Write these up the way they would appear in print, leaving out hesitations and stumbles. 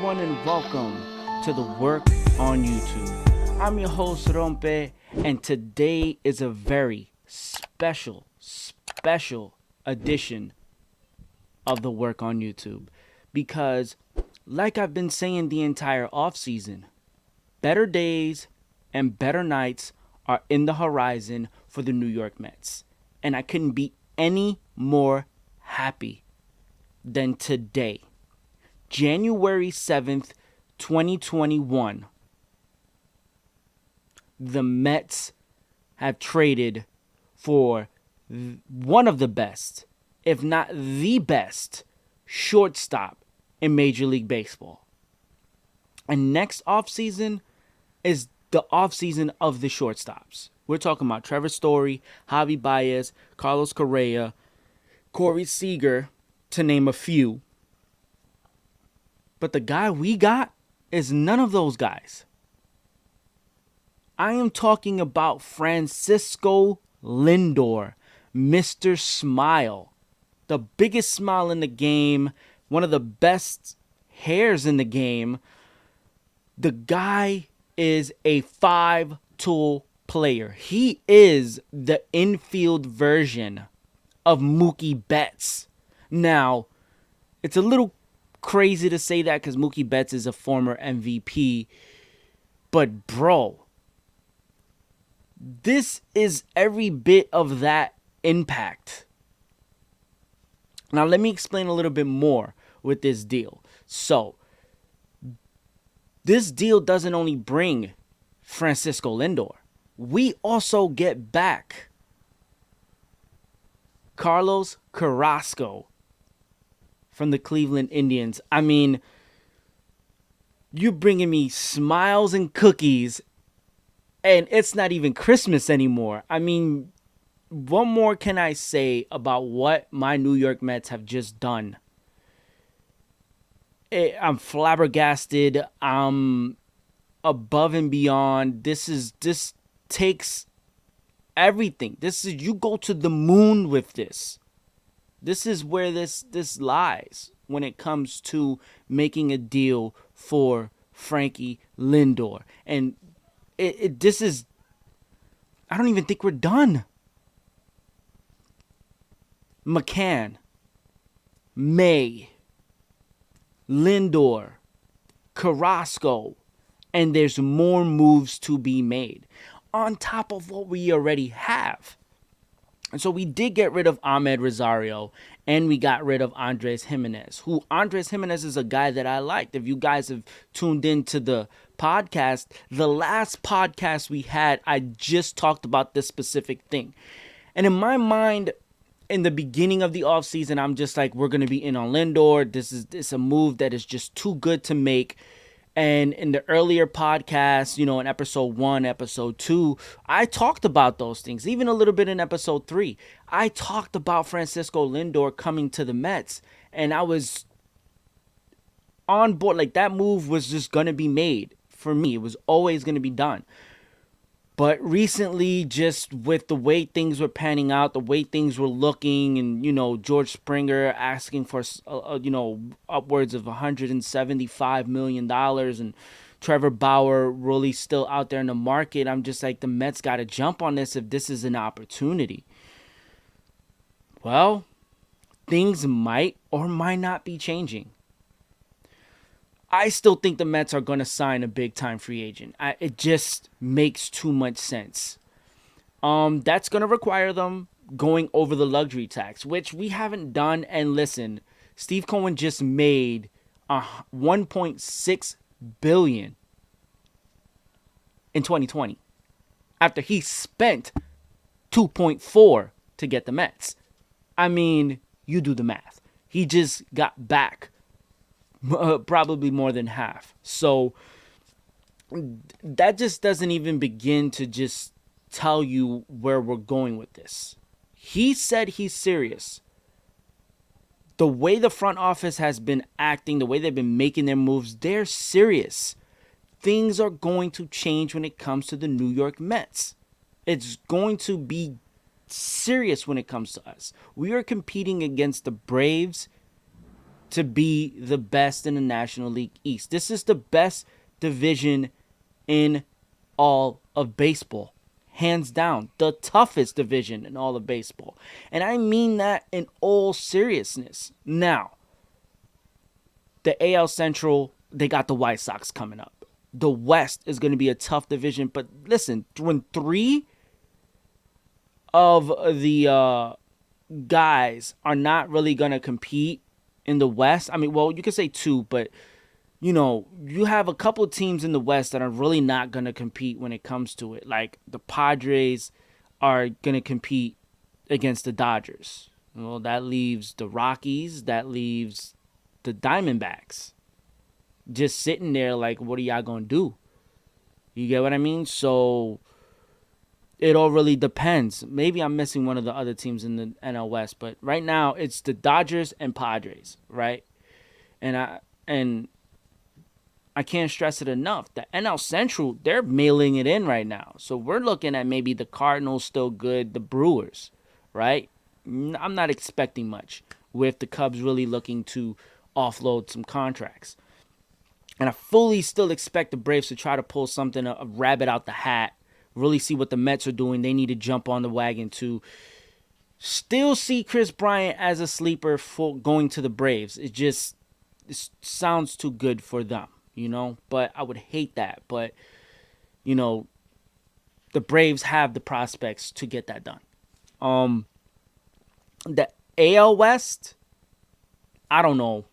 everyone, and welcome to the Work on YouTube. I'm your host, Rompe, and today is a very special edition of the Work on YouTube. Because, like I've been saying the entire offseason, better days and better nights are in the horizon for the New York Mets. And I couldn't be any more happy than today. January 7th, 2021, the Mets have traded for one of the best, if not the best, shortstop in Major League Baseball. And next offseason is the offseason of the shortstops. We're talking about Trevor Story, Javi Baez, Carlos Correa, Corey Seager, to name a few. But the guy we got is none of those guys. I am talking about Francisco Lindor, Mr. Smile. The biggest smile in the game, one of the best hairs in the game. The guy is a five-tool player. He is the infield version of Mookie Betts. Now, it's a little crazy to say that because Mookie Betts is a former MVP. But bro, this is every bit of that impact. Now let me explain a little bit more with this deal. So, this deal doesn't only bring Francisco Lindor. We also get back Carlos Carrasco from the Cleveland Indians. I mean, you're bringing me smiles and cookies, and it's not even Christmas anymore. I mean, what more can I say about what my New York Mets have just done? I'm flabbergasted. I'm above and beyond. This takes everything. You go to the moon with this. This is where this lies when it comes to making a deal for Frankie Lindor. And this is, I don't even think we're done. McCann, May, Lindor, Carrasco, and there's more moves to be made on top of what we already have. And so we did get rid of Ahmed Rosario, and we got rid of Andres Gimenez, who Andres Gimenez is a guy that I liked. If you guys have tuned into the podcast, the last podcast we had, I just talked about this specific thing. And in my mind, in the beginning of the offseason, I'm just like, we're going to be in on Lindor. This is a move that is just too good to make. And in the earlier podcasts, in episode 1, episode 2, I talked about those things. Even a little bit in episode 3. I talked about Francisco Lindor coming to the Mets. And I was on board. Like, that move was just going to be made for me. It was always going to be done. But recently, just with the way things were panning out, the way things were looking, and, George Springer asking for, upwards of $175 million, and Trevor Bauer really still out there in the market, I'm just like, the Mets got to jump on this if this is an opportunity. Well, things might or might not be changing. I still think the Mets are going to sign a big-time free agent. It just makes too much sense. That's going to require them going over the luxury tax, which we haven't done. And listen, Steve Cohen just made $1.6 billion in 2020 after he spent $2.4 to get the Mets. I mean, you do the math. He just got back probably more than half. So that just doesn't even begin to just tell you where we're going with this. He said he's serious. The way the front office has been acting, the way they've been making their moves, they're serious. Things are going to change when it comes to the New York Mets. It's going to be serious when it comes to us. We are competing against the Braves to be the best in the National League East. This is the best division in all of baseball. Hands down, the toughest division in all of baseball. And I mean that in all seriousness. Now, the AL Central, they got the White Sox coming up. The West is going to be a tough division. But listen, when 3 of the guys are not really going to compete in the West, I mean, well, you could say 2, but, you know, you have a couple of teams in the West that are really not going to compete when it comes to it. Like, the Padres are going to compete against the Dodgers. Well, that leaves the Rockies. That leaves the Diamondbacks. Just sitting there like, what are y'all going to do? You get what I mean? So it all really depends. Maybe I'm missing one of the other teams in the NL West, but right now it's the Dodgers and Padres, right? And I can't stress it enough. The NL Central, they're mailing it in right now. So we're looking at maybe the Cardinals still good, the Brewers, right? I'm not expecting much with the Cubs really looking to offload some contracts. And I fully still expect the Braves to try to pull something, a rabbit out the hat, really see what the Mets are doing. They need to jump on the wagon to still see Chris Bryant as a sleeper for going to the Braves. It sounds too good for them, you know? But I would hate that. But, you know, the Braves have the prospects to get that done. The AL West, I don't know.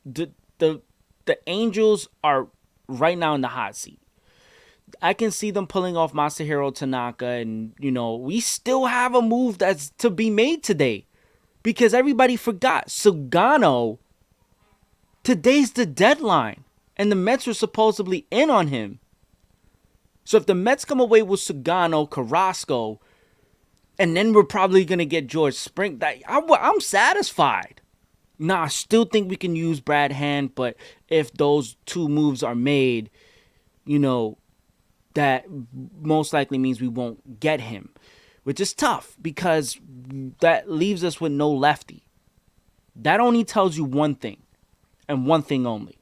The Angels are right now in the hot seat. I can see them pulling off Masahiro Tanaka, and, you know, we still have a move that's to be made today because everybody forgot Sugano. Today's the deadline, and the Mets are supposedly in on him. So if the Mets come away with Sugano, Carrasco, and then we're probably going to get George Springer, I'm satisfied. Now, I still think we can use Brad Hand, but if those 2 moves are made, you know, that most likely means we won't get him, which is tough because that leaves us with no lefty. That only tells you one thing, and one thing only.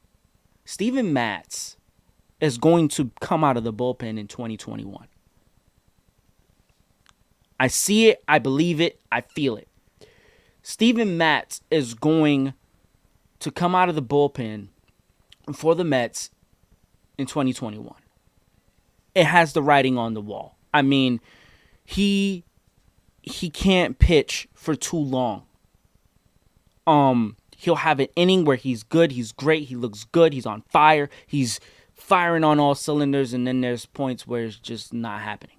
Steven Matz is going to come out of the bullpen in 2021. I see it, I believe it, I feel it. Steven Matz is going to come out of the bullpen for the Mets in 2021. It has the writing on the wall. I mean, he can't pitch for too long. He'll have an inning where he's good, he's great, he looks good, he's on fire, he's firing on all cylinders, and then there's points where it's just not happening.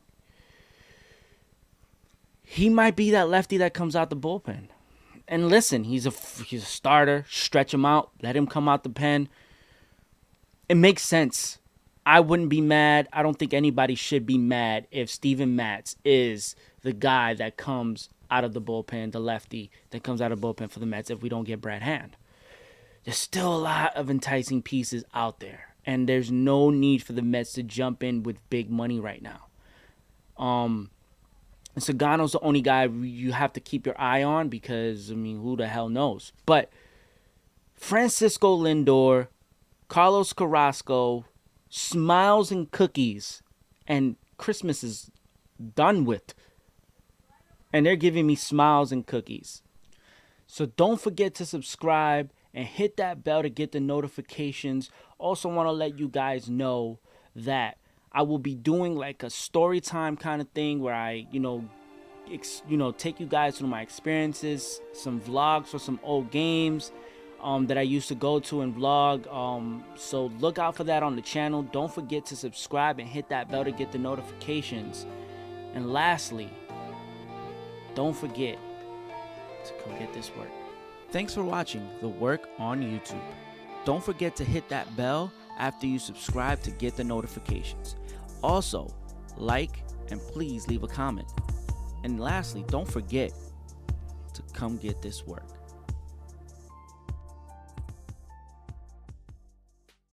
He might be that lefty that comes out the bullpen. And listen, he's a starter. Stretch him out. Let him come out the pen. It makes sense. I wouldn't be mad. I don't think anybody should be mad if Steven Matz is the guy that comes out of the bullpen, the lefty that comes out of the bullpen for the Mets if we don't get Brad Hand. There's still a lot of enticing pieces out there. And there's no need for the Mets to jump in with big money right now. Sugano's the only guy you have to keep your eye on because, I mean, who the hell knows? But Francisco Lindor, Carlos Carrasco, smiles and cookies, and Christmas is done with. And they're giving me smiles and cookies. So don't forget to subscribe and hit that bell to get the notifications. Also want to let you guys know that I will be doing like a story time kind of thing where I, take you guys through my experiences, some vlogs for some old games that I used to go to and vlog. So look out for that on the channel. Don't forget to subscribe and hit that bell to get the notifications. And lastly, don't forget to come get this work. Thanks for watching The Work on YouTube. Don't forget to hit that bell after you subscribe to get the notifications. Also, like and please leave a comment. And lastly, don't forget to come get this work.